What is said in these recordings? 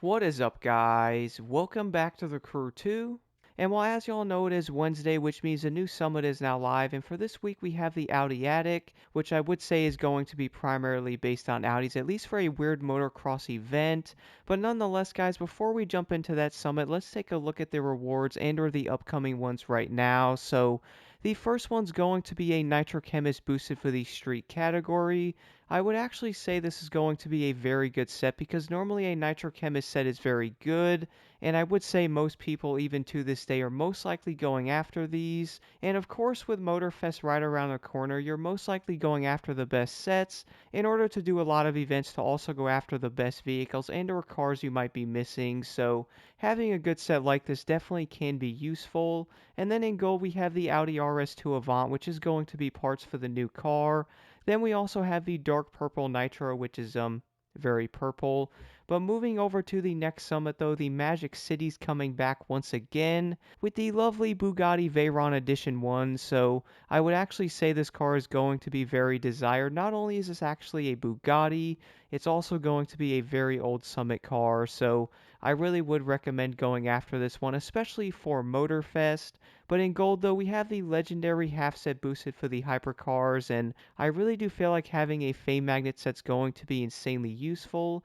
What is up, guys? Welcome back to the Crew 2. And well, as y'all know, it is Wednesday, which means a new summit is now live. And for this week, we have the Audi Addict, which I would say is going to be primarily based on Audis, at least for a weird motocross event. But nonetheless, guys, before we jump into that summit, let's take a look at the rewards and or the upcoming ones right now. So the first one's going to be a Nitro Chemist boosted for the street category. I would actually say this is going to be a very good set because normally a Nitro Chemist set is very good, and I would say most people, even to this day, are most likely going after these. And of course, with Motorfest right around the corner, you're most likely going after the best sets in order to do a lot of events to also go after the best vehicles and or cars you might be missing. So having a good set like this definitely can be useful. And then in gold, we have the Audi RS2 Avant, which is going to be parts for the new car. Then we also have the dark purple nitro, which is very purple. But moving over to the next summit though, the Magic City's coming back once again with the lovely Bugatti Veyron Edition 1. So I would actually say this car is going to be very desired. Not only is this actually a Bugatti, it's also going to be a very old summit car. So I really would recommend going after this one, especially for Motorfest. But in gold though, we have the legendary half set boosted for the hypercars, and I really do feel like having a Fame Magnet set's going to be insanely useful.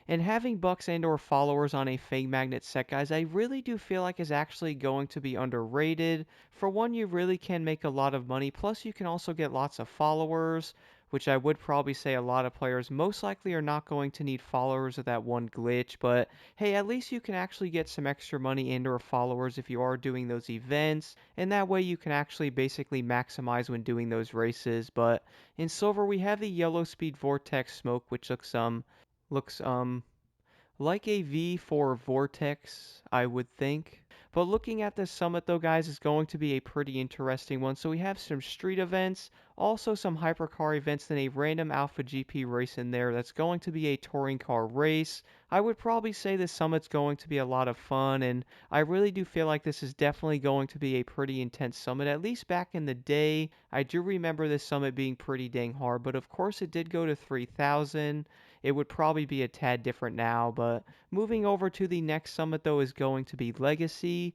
And having bucks and or followers on a Fame Magnet set, guys, I really do feel like is actually going to be underrated. For one, you really can make a lot of money, plus you can also get lots of followers, which I would probably say a lot of players most likely are not going to need followers with that one glitch, but hey, at least you can actually get some extra money and or followers if you are doing those events, and that way you can actually basically maximize when doing those races. But in silver, we have the yellow speed vortex smoke, which looks like a V for Vortex, I would think. But looking at this summit though, guys, is going to be a pretty interesting one. So we have some street events, also some hypercar events, then a random Alpha GP race in there that's going to be a touring car race. I would probably say this summit's going to be a lot of fun, and I really do feel like this is definitely going to be a pretty intense summit. At least back in the day, I do remember this summit being pretty dang hard, but of course it did go to 3,000. It would probably be a tad different now, but moving over to the next summit though is going to be Legacy.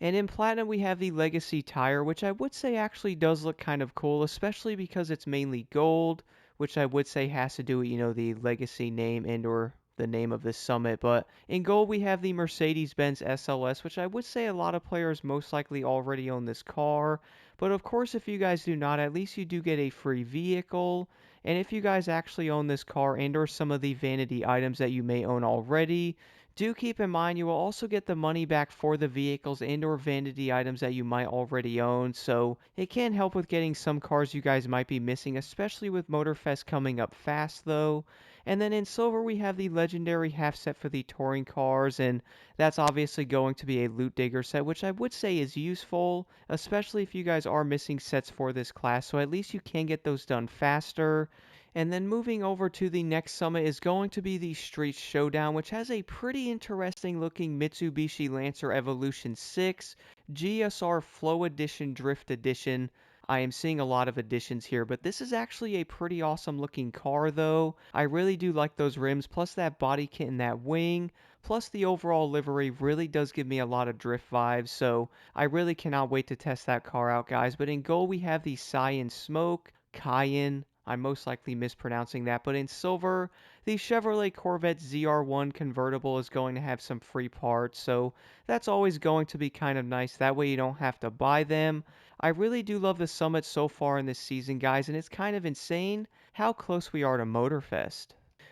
And in Platinum we have the Legacy tire, which I would say actually does look kind of cool, especially because it's mainly gold, which I would say has to do with, the Legacy name and or the name of this summit. But in gold we have the Mercedes-Benz SLS, which I would say a lot of players most likely already own this car. But of course, if you guys do not, at least you do get a free vehicle. And if you guys actually own this car and or some of the vanity items that you may own already, do keep in mind you will also get the money back for the vehicles and or vanity items that you might already own. So it can help with getting some cars you guys might be missing, especially with Motorfest coming up fast though. And then in silver we have the legendary half set for the touring cars, and that's obviously going to be a loot digger set, which I would say is useful, especially if you guys are missing sets for this class, so at least you can get those done faster. And then moving over to the next summit is going to be the Street Showdown, which has a pretty interesting looking Mitsubishi Lancer Evolution 6 GSR Flow Edition Drift Edition. I am seeing a lot of additions here, but this is actually a pretty awesome looking car though. I really do like those rims, plus that body kit and that wing, plus the overall livery really does give me a lot of drift vibes, so I really cannot wait to test that car out, guys. But in gold we have the Cyan Smoke, Cayenne, I'm most likely mispronouncing that, but in silver, the Chevrolet Corvette ZR1 convertible is going to have some free parts, so that's always going to be kind of nice. That way you don't have to buy them. I really do love the summit so far in this season, guys, and it's kind of insane how close we are to Motorfest.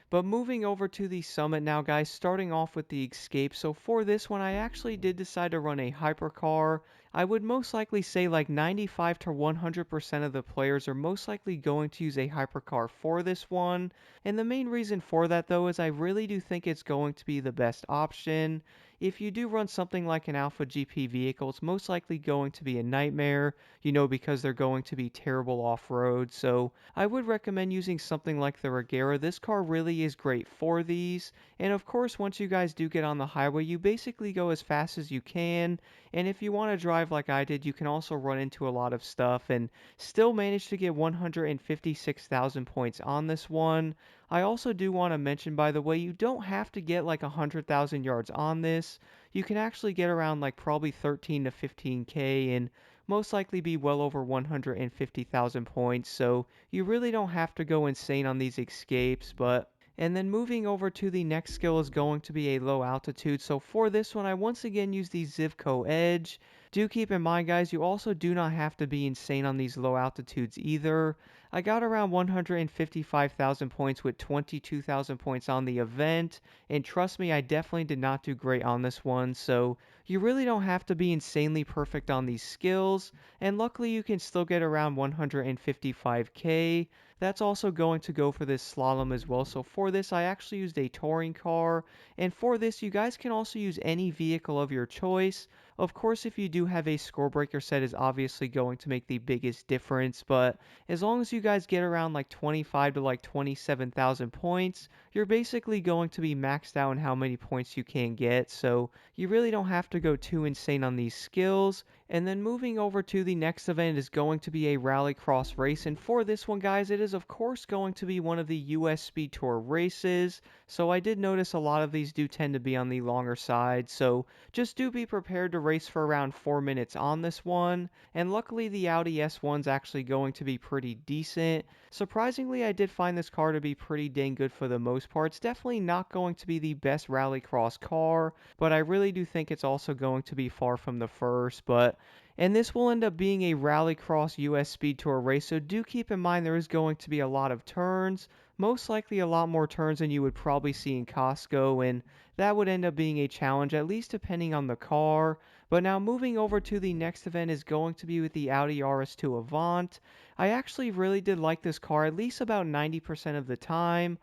But moving over to the summit now, guys, starting off with the Escape. So for this one, I actually did decide to run a hypercar. I would most likely say like 95 to 100% of the players are most likely going to use a hypercar for this one. And the main reason for that though is I really do think it's going to be the best option. If you do run something like an Alpha GP vehicle, it's most likely going to be a nightmare, because they're going to be terrible off-road. So I would recommend using something like the Regera. This car really is great for these. And of course, once you guys do get on the highway, you basically go as fast as you can. And if you want to drive like I did, you can also run into a lot of stuff and still manage to get 156,000 points on this one. I also do want to mention, by the way, you don't have to get like 100,000 yards on this. You can actually get around like probably 13 to 15K and most likely be well over 150,000 points. So you really don't have to go insane on these escapes, but and then moving over to the next skill is going to be a low altitude. So for this one, I once again use the Zivko Edge. Do keep in mind, guys, you also do not have to be insane on these low altitudes either. I got around 155,000 points with 22,000 points on the event, and trust me, I definitely did not do great on this one, so you really don't have to be insanely perfect on these skills, and luckily you can still get around 155k. That's also going to go for this slalom as well. So for this, I actually used a touring car. And for this, you guys can also use any vehicle of your choice. Of course, if you do have a score breaker set is obviously going to make the biggest difference. But as long as you guys get around like 25 to like 27,000 points, you're basically going to be maxed out on how many points you can get. So you really don't have to go too insane on these skills. And then moving over to the next event is going to be a Rallycross race. And for this one, guys, it is of course going to be one of the US Speed Tour races. So I did notice a lot of these do tend to be on the longer side. So just do be prepared to race for around 4 minutes on this one. And luckily the Audi S1's actually going to be pretty decent. Surprisingly, I did find this car to be pretty dang good for the most part. It's definitely not going to be the best Rallycross car, but I really do think it's also going to be far from the first. And this will end up being a Rallycross US Speed Tour race, so do keep in mind there is going to be a lot of turns, most likely a lot more turns than you would probably see in Costco, and that would end up being a challenge, at least depending on the car. But now moving over to the next event is going to be with the Audi RS2 Avant. I actually really did like this car, at least about 90% of the time.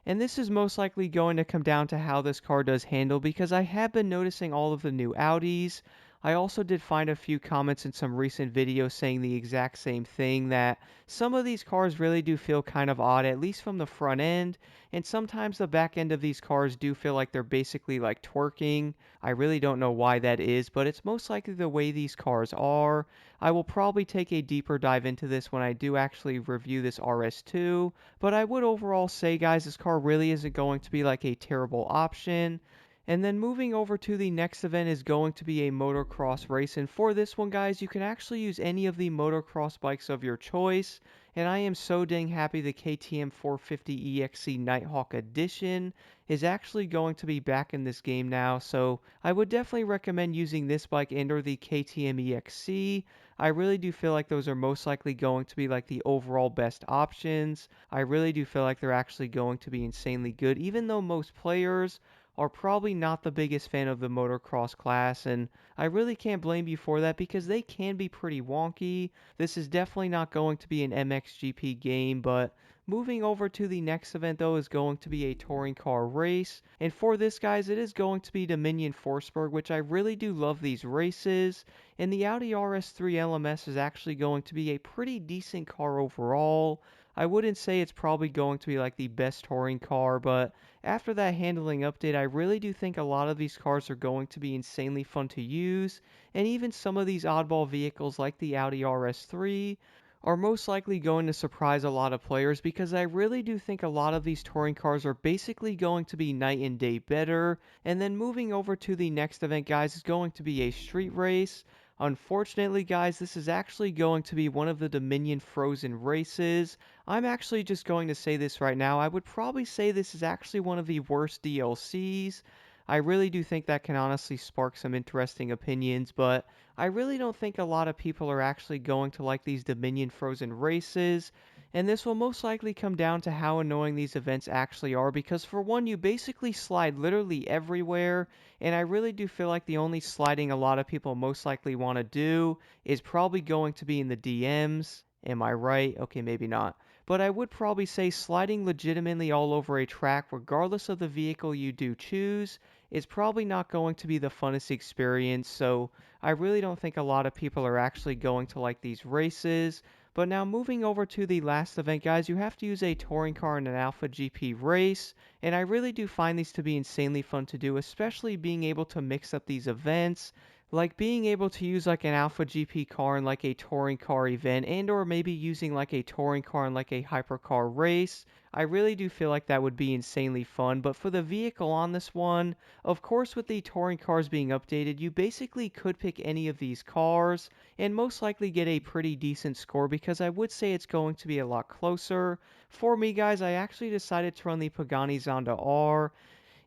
And this is most likely going to come down to how this car does handle because I have been noticing all of the new Audis. I also did find a few comments in some recent videos saying the exact same thing, that some of these cars really do feel kind of odd, at least from the front end, and sometimes the back end of these cars do feel like they're basically like twerking. I really don't know why that is, but it's most likely the way these cars are. I will probably take a deeper dive into this when I do actually review this RS2, but I would overall say, guys, this car really isn't going to be like a terrible option. And then moving over to the next event is going to be a motocross race. And for this one, guys, you can actually use any of the motocross bikes of your choice. And I am so dang happy the KTM 450 EXC Nighthawk Edition is actually going to be back in this game now. So I would definitely recommend using this bike and or the KTM EXC. I really do feel like those are most likely going to be like the overall best options. I really do feel like they're actually going to be insanely good, even though most players are probably not the biggest fan of the motocross class, and I really can't blame you for that because they can be pretty wonky. This is definitely not going to be an MXGP game, but moving over to the next event though is going to be a touring car race, and for this, guys, it is going to be Dominion Forsberg, which I really do love these races, and the Audi RS3 LMS is actually going to be a pretty decent car overall. I wouldn't say it's probably going to be like the best touring car, but after that handling update, I really do think a lot of these cars are going to be insanely fun to use, and even some of these oddball vehicles like the Audi RS3 are most likely going to surprise a lot of players because I really do think a lot of these touring cars are basically going to be night and day better. And then moving over to the next event, guys, is going to be a street race. Unfortunately, guys, this is actually going to be one of the Dominion Frozen races. I'm actually just going to say this right now. I would probably say this is actually one of the worst DLCs. I really do think that can honestly spark some interesting opinions, but I really don't think a lot of people are actually going to like these Dominion Frozen races. And this will most likely come down to how annoying these events actually are because for one, you basically slide literally everywhere, and I really do feel like the only sliding a lot of people most likely want to do is probably going to be in the DMs. Am I right? Okay, maybe not. But I would probably say sliding legitimately all over a track, regardless of the vehicle you do choose, is probably not going to be the funnest experience. So I really don't think a lot of people are actually going to like these races. But now moving over to the last event, guys, you have to use a touring car in an Alpha GP race, and I really do find these to be insanely fun to do, especially being able to mix up these events. Like being able to use like an Alpha GP car in like a touring car event and or maybe using like a touring car in like a hypercar race. I really do feel like that would be insanely fun, but for the vehicle on this one, of course with the touring cars being updated, you basically could pick any of these cars and most likely get a pretty decent score because I would say it's going to be a lot closer. For me guys, I actually decided to run the Pagani Zonda R.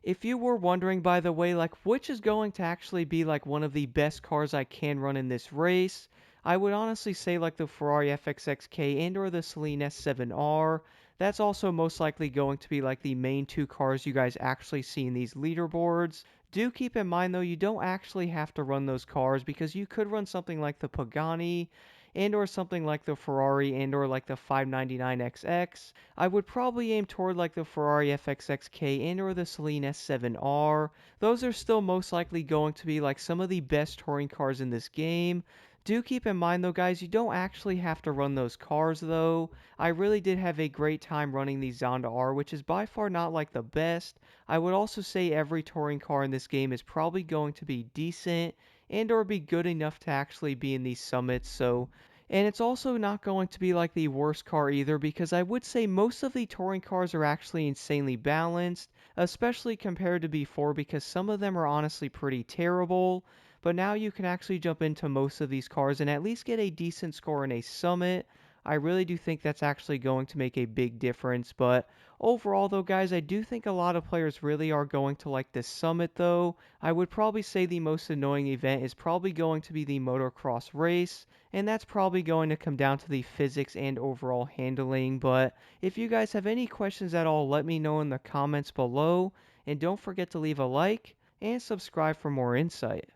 If you were wondering, by the way, like which is going to actually be like one of the best cars I can run in this race, I would honestly say like the Ferrari FXXK and or the Celine S7R. That's also most likely going to be like the main two cars you guys actually see in these leaderboards. Do keep in mind though, you don't actually have to run those cars because you could run something like the Pagani and or something like the Ferrari and or like the 599XX. I would probably aim toward like the Ferrari FXXK and or the Celine S7R. Those are still most likely going to be like some of the best touring cars in this game. Do keep in mind though guys, you don't actually have to run those cars though. I really did have a great time running the Zonda R, which is by far not like the best. I would also say every touring car in this game is probably going to be decent and or be good enough to actually be in these summits, so and it's also not going to be like the worst car either because I would say most of the touring cars are actually insanely balanced, especially compared to before because some of them are honestly pretty terrible. But now you can actually jump into most of these cars and at least get a decent score in a summit. I really do think that's actually going to make a big difference. But overall, though, guys, I do think a lot of players really are going to like this summit, though. I would probably say the most annoying event is probably going to be the motocross race, and that's probably going to come down to the physics and overall handling. But if you guys have any questions at all, let me know in the comments below, and don't forget to leave a like and subscribe for more insight.